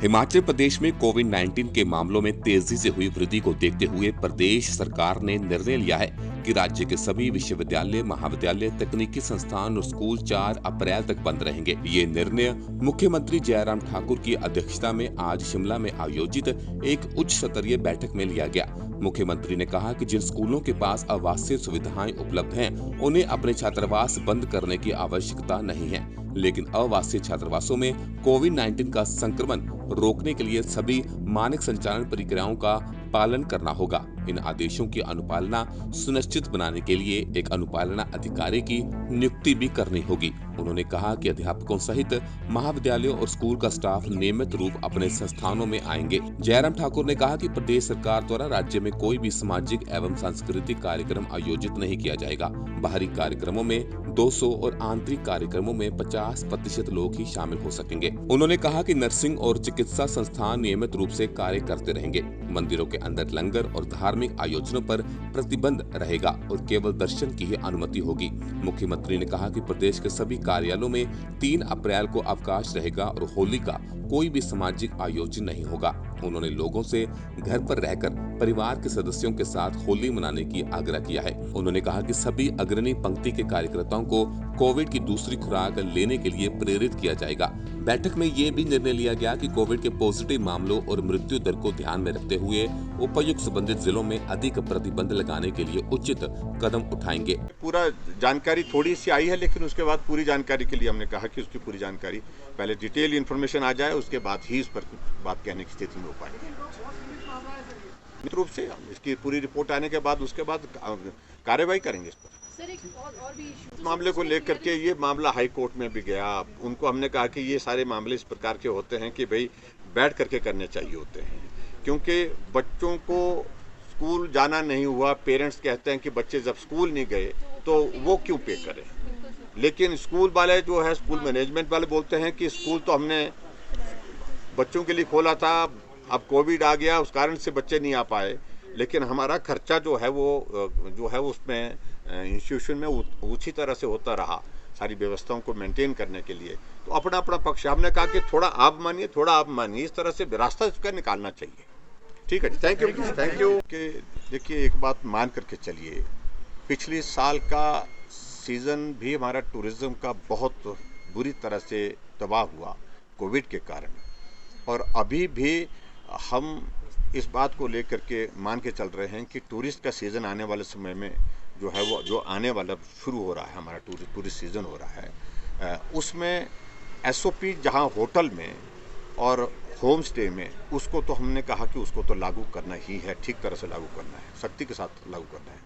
हिमाचल प्रदेश में कोविड-19 के मामलों में तेजी से हुई वृद्धि को देखते हुए प्रदेश सरकार ने निर्णय लिया है कि राज्य के सभी विश्वविद्यालय, महाविद्यालय, तकनीकी संस्थान और स्कूल 4 अप्रैल तक बंद रहेंगे। ये निर्णय मुख्यमंत्री जयराम ठाकुर की अध्यक्षता में आज शिमला में आयोजित एक उच्च स्तरीय बैठक में लिया गया। मुख्यमंत्री ने कहा कि जिन स्कूलों के पास आवासीय सुविधाएं उपलब्ध हैं, उन्हें अपने छात्रावास बंद करने की आवश्यकता नहीं है, लेकिन आवासीय छात्रावासों में कोविड-19 का संक्रमण रोकने के लिए सभी मानक संचालन प्रक्रियाओं का पालन करना होगा। इन आदेशों की अनुपालना सुनिश्चित बनाने के लिए एक अनुपालना अधिकारी की नियुक्ति भी करनी होगी। उन्होंने कहा कि अध्यापकों सहित महाविद्यालयों और स्कूल का स्टाफ नियमित रूप अपने संस्थानों में आएंगे। जयराम ठाकुर ने कहा कि प्रदेश सरकार द्वारा राज्य में कोई भी सामाजिक एवं सांस्कृतिक कार्यक्रम आयोजित नहीं किया जाएगा। बाहरी कार्यक्रमों में 200 और आंतरिक कार्यक्रमों में 50% लोग ही शामिल हो सकेंगे। उन्होंने कहा कि नर्सिंग और चिकित्सा संस्थान नियमित रूप से कार्य करते रहेंगे। मंदिरों के अंदर लंगर और धार्मिक आयोजनों पर प्रतिबंध रहेगा और केवल दर्शन की ही अनुमति होगी। मुख्यमंत्री ने कहा कि प्रदेश के सभी कार्यालयों में 3 अप्रैल को अवकाश रहेगा और होली का कोई भी सामाजिक आयोजन नहीं होगा। उन्होंने लोगों से घर पर रहकर परिवार के सदस्यों के साथ होली मनाने की आग्रह किया है। उन्होंने कहा कि सभी अग्रणी पंक्ति के कार्यकर्ताओं को कोविड की दूसरी खुराक लेने के लिए प्रेरित किया जाएगा। बैठक में ये भी निर्णय लिया गया कि कोविड के पॉजिटिव मामलों और मृत्यु दर को ध्यान में रखते हुए उपायुक्त संबंधित जिलों में अधिक प्रतिबंध लगाने के लिए उचित कदम उठाएंगे। पूरा जानकारी थोड़ी सी आई है, लेकिन उसके बाद पूरी जानकारी के लिए हमने कहा कि उसकी पूरी जानकारी पहले डिटेल इन्फॉर्मेशन आ जाए, उसके बाद ही इस पर बात कहने की स्थिति में हो पाएगी। निश्चित रूप से इसकी पूरी रिपोर्ट आने के बाद उसके बाद कार्रवाई करेंगे इस पर। सर, एक और भी इस मामले को लेकर के ये मामला हाई कोर्ट में भी गया। उनको हमने कहा कि ये सारे मामले इस प्रकार के होते हैं कि भाई बैठ करके करने चाहिए होते हैं, क्योंकि बच्चों को स्कूल जाना नहीं हुआ, पेरेंट्स कहते हैं कि बच्चे जब स्कूल नहीं गए तो वो क्यों पे करें, लेकिन स्कूल वाले जो है स्कूल मैनेजमेंट वाले बोलते हैं कि स्कूल तो हमने बच्चों के लिए खोला था, अब कोविड आ गया उस कारण से बच्चे नहीं आ पाए, लेकिन हमारा खर्चा जो है उसमें इंस्टीट्यूशन में उसी तरह से होता रहा सारी व्यवस्थाओं को मेंटेन करने के लिए। तो अपना अपना पक्ष हमने कहा कि थोड़ा आप मानिए, थोड़ा आप मानिए, इस तरह से रास्ता इसका निकालना चाहिए। ठीक है जी, थैंक यू। कि देखिए एक बात मान करके चलिए, पिछले साल का सीज़न भी हमारा टूरिज़्म का बहुत बुरी तरह से तबाह हुआ कोविड के कारण, और अभी भी हम इस बात को लेकर के मान के चल रहे हैं कि टूरिस्ट का सीज़न आने वाले समय में जो है वो जो आने वाला शुरू हो रहा है, हमारा टूरिस्ट सीज़न हो रहा है, उसमें SOP जहां होटल में और होम स्टे में, उसको तो हमने कहा कि उसको तो लागू करना ही है, ठीक तरह से लागू करना है, सख्ती के साथ लागू करना है,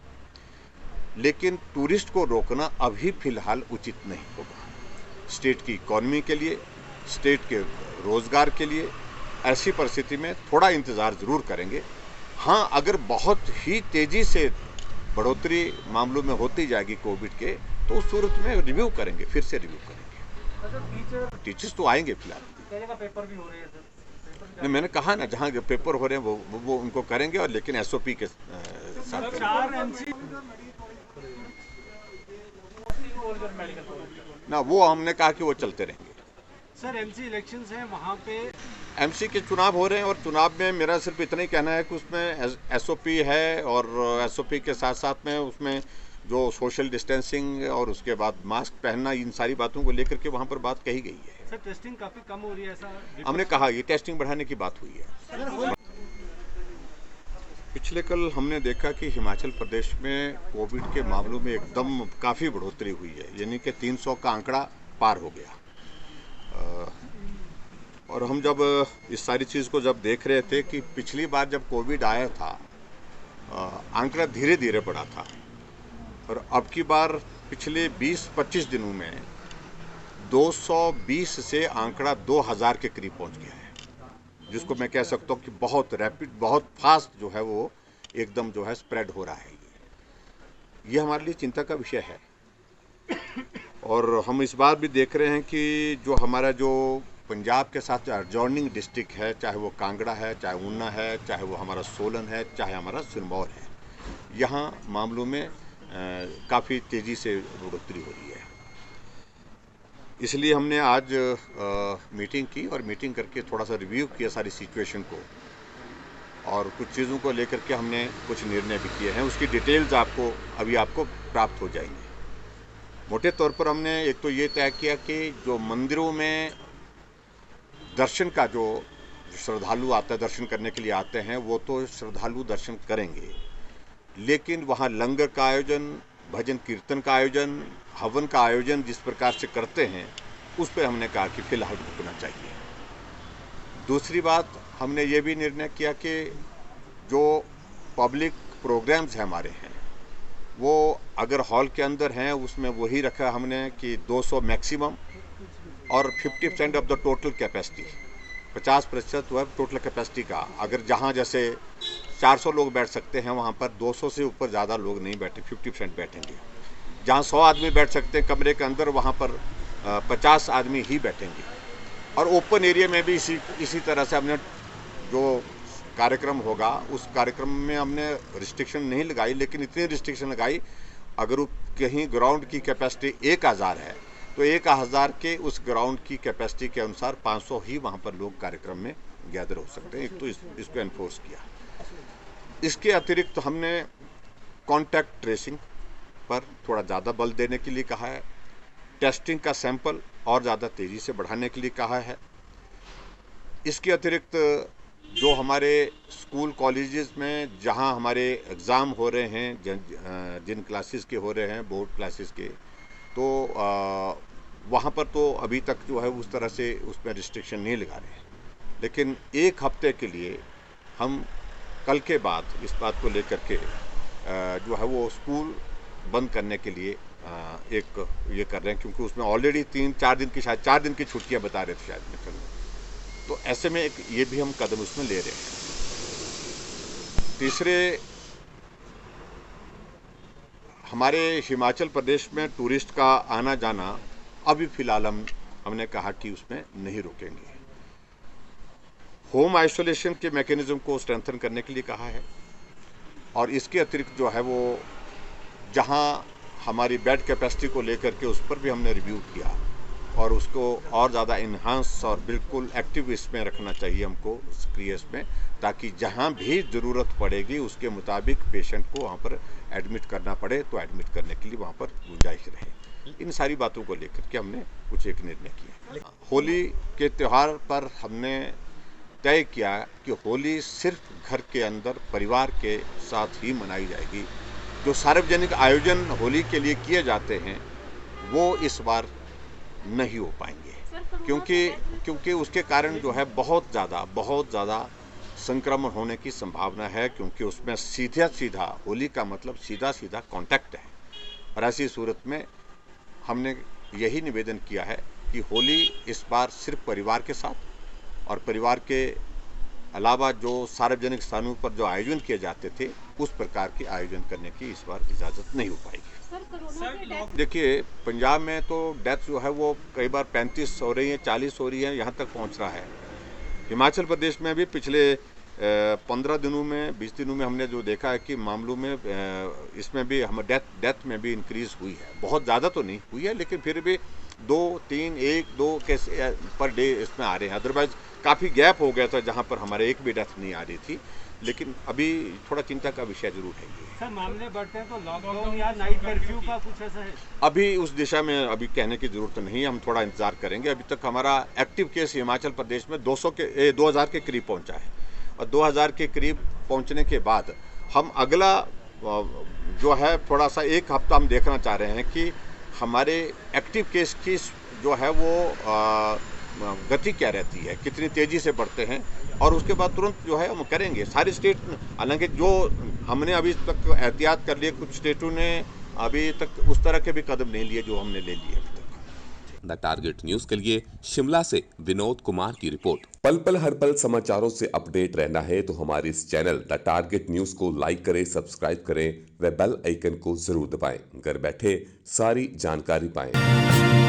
लेकिन टूरिस्ट को रोकना अभी फ़िलहाल उचित नहीं होगा। स्टेट की इकॉनमी के लिए, स्टेट के रोज़गार के लिए ऐसी परिस्थिति में थोड़ा इंतज़ार ज़रूर करेंगे। हाँ, अगर बहुत ही तेज़ी से बढ़ोतरी मामलों में होती जाएगी कोविड के, तो उस सूरत में रिव्यू करेंगे, फिर से रिव्यू करेंगे। टीचर्स तो आएंगे फिलहाल, पेपर भी हो रहे हैं सर। मैंने कहा ना, जहाँ पेपर हो रहे हैं वो उनको करेंगे, और लेकिन SOP के साथ ना, वो हमने कहा कि वो चलते रहेंगे। सर, MC इलेक्शंस हैं, वहाँ पे MC के चुनाव हो रहे हैं, और चुनाव में मेरा सिर्फ इतना ही कहना है कि उसमें SOP है, और SOP के साथ साथ में उसमें जो सोशल डिस्टेंसिंग और उसके बाद मास्क पहनना, इन सारी बातों को लेकर के वहाँ पर बात कही गई है। सर, टेस्टिंग काफ़ी कम हो रही है, ऐसा हमने कहा ये टेस्टिंग बढ़ाने की बात हुई है। पिछले कल हमने देखा कि हिमाचल प्रदेश में कोविड के मामलों में एकदम काफ़ी बढ़ोतरी हुई है, यानी कि 300 का आंकड़ा पार हो गया। और हम जब इस सारी चीज़ को जब देख रहे थे कि पिछली बार जब कोविड आया था, आंकड़ा धीरे धीरे बढ़ा था, और अब की बार पिछले 20-25 दिनों में 220 से आंकड़ा 2000 के करीब पहुंच गया है, जिसको मैं कह सकता हूं कि बहुत रैपिड, बहुत फास्ट जो है वो एकदम जो है स्प्रेड हो रहा है। ये हमारे लिए चिंता का विषय है, और हम इस बात भी देख रहे हैं कि जो हमारा जो पंजाब के साथ एडजॉइनिंग डिस्ट्रिक्ट है, चाहे वो कांगड़ा है, चाहे ऊना है, चाहे वो हमारा सोलन है, चाहे हमारा सिरमौर है, यहाँ मामलों में काफ़ी तेज़ी से बढ़ोतरी हो रही है। इसलिए हमने आज मीटिंग की और मीटिंग करके थोड़ा सा रिव्यू किया सारी सिचुएशन को, और कुछ चीज़ों को लेकर के हमने कुछ निर्णय भी किए हैं। उसकी डिटेल्स आपको प्राप्त हो जाएंगी। मोटे तौर पर हमने एक तो ये तय किया कि जो मंदिरों में दर्शन का जो श्रद्धालु आता है, दर्शन करने के लिए आते हैं, वो तो श्रद्धालु दर्शन करेंगे, लेकिन वहाँ लंगर का आयोजन, भजन कीर्तन का आयोजन, हवन का आयोजन जिस प्रकार से करते हैं, उस पर हमने कहा कि फिलहाल रुकना चाहिए। दूसरी बात, हमने ये भी निर्णय किया कि जो पब्लिक प्रोग्राम्स हैं हमारे हैं, वो अगर हॉल के अंदर हैं उसमें वही रखा हमने कि 200 मैक्सिमम और 50% ऑफ द टोटल कैपेसिटी, 50% वह टोटल कैपेसिटी का। अगर जहाँ जैसे 400 लोग बैठ सकते हैं, वहाँ पर 200 से ऊपर ज़्यादा लोग नहीं बैठे, 50% बैठेंगे। जहाँ 100 आदमी बैठ सकते हैं कमरे के अंदर, वहाँ पर 50 आदमी ही बैठेंगे। और ओपन एरिया में भी इसी तरह से हमने जो कार्यक्रम होगा, उस कार्यक्रम में हमने रिस्ट्रिक्शन नहीं लगाई, लेकिन इतनी रिस्ट्रिक्शन लगाई, अगर कहीं ग्राउंड की कैपेसिटी 1000 है तो 1000 के उस ग्राउंड की कैपेसिटी के अनुसार 500 ही वहाँ पर लोग कार्यक्रम में गैदर हो सकते हैं। एक तो इसको एनफोर्स किया। इसके अतिरिक्त हमने कॉन्टैक्ट ट्रेसिंग पर थोड़ा ज़्यादा बल देने के लिए कहा है। टेस्टिंग का सैंपल और ज़्यादा तेज़ी से बढ़ाने के लिए कहा है। इसके अतिरिक्त जो हमारे स्कूल कॉलेजेस में जहां हमारे एग्ज़ाम हो रहे हैं, जिन क्लासेस के हो रहे हैं, बोर्ड क्लासेस के, तो वहां पर तो अभी तक जो है उस तरह से उसमें रिस्ट्रिक्शन नहीं लगा रहे हैं, लेकिन एक हफ्ते के लिए हम कल के बाद इस बात को लेकर के जो है वो स्कूल बंद करने के लिए एक ये कर रहे हैं, क्योंकि उसमें ऑलरेडी 3-4 दिन की, शायद 4 दिन की छुट्टियां बता रहे थे शायद में कल। तो ऐसे में ये भी हम कदम उसमें ले रहे हैं। तीसरे, हमारे हिमाचल प्रदेश में टूरिस्ट का आना जाना अभी फिलहाल हमने कहा कि उसमें नहीं रोकेंगे। होम आइसोलेशन के मैकेनिज्म को स्ट्रेंथन करने के लिए कहा है, और इसके अतिरिक्त जो है वो जहां हमारी बेड कैपेसिटी को लेकर के उस पर भी हमने रिव्यू किया, और उसको और ज़्यादा इन्हांस और बिल्कुल एक्टिव इसमें रखना चाहिए हमको, सक्रिय इसमें, ताकि जहाँ भी ज़रूरत पड़ेगी उसके मुताबिक पेशेंट को वहाँ पर एडमिट करना पड़े तो एडमिट करने के लिए वहाँ पर गुंजाइश रहे। इन सारी बातों को लेकर के हमने कुछ एक निर्णय किया। होली के त्यौहार पर हमने तय किया कि होली सिर्फ घर के अंदर परिवार के साथ ही मनाई जाएगी। जो सार्वजनिक आयोजन होली के लिए किए जाते हैं वो इस बार नहीं हो पाएंगे, क्योंकि उसके कारण जो है बहुत ज़्यादा संक्रमण होने की संभावना है, क्योंकि उसमें सीधा होली का मतलब सीधा कांटेक्ट है। और ऐसी सूरत में हमने यही निवेदन किया है कि होली इस बार सिर्फ परिवार के साथ, और परिवार के अलावा जो सार्वजनिक स्थानों पर जो आयोजन किए जाते थे उस प्रकार के आयोजन करने की इस बार इजाज़त नहीं हो पाएगी। देखिए, पंजाब में तो डेथ जो है वो कई बार 35 हो रही है, 40 हो रही है, यहाँ तक पहुँच रहा है। हिमाचल प्रदेश में भी पिछले 15 दिनों में, 20 दिनों में हमने जो देखा है कि मामलों में इसमें भी हम डेथ में भी इंक्रीज हुई है। बहुत ज़्यादा तो नहीं हुई है, लेकिन फिर भी 2-3, 1-2 केस पर डे इसमें आ रहे हैं। अदरवाइज काफ़ी गैप हो गया था जहाँ पर हमारे एक भी डेथ नहीं आ रही थी, लेकिन अभी थोड़ा चिंता का विषय जरूर है। सर, मामले बढ़ते हैं तो लॉकडाउन या नाइट कर्फ्यू का कुछ ऐसा है? अभी उस दिशा में अभी कहने की जरूरत नहीं है, हम थोड़ा इंतजार करेंगे। अभी तक हमारा एक्टिव केस हिमाचल प्रदेश में 2000 के करीब पहुंचा है, और 2000 के करीब पहुंचने के बाद हम अगला जो है थोड़ा सा एक हफ्ता हम देखना चाह रहे हैं कि हमारे एक्टिव केस की जो है वो गति क्या रहती है, कितनी तेज़ी से बढ़ते हैं, और उसके बाद तुरंत जो है हम करेंगे। सारी स्टेट, हालांकि जो हमने अभी तक एहतियात कर लिए, कुछ स्टेटों ने अभी तक उस तरह के भी कदम नहीं लिए जो हमने ले लिए अभी तक। द टारगेट न्यूज के लिए शिमला से विनोद कुमार की रिपोर्ट। पल पल हर पल समाचारों से अपडेट रहना है तो हमारे इस चैनल द टारगेट न्यूज को लाइक करें, सब्सक्राइब करें व बेल आइकन को जरूर दबाएं। घर बैठे सारी जानकारी पाएं।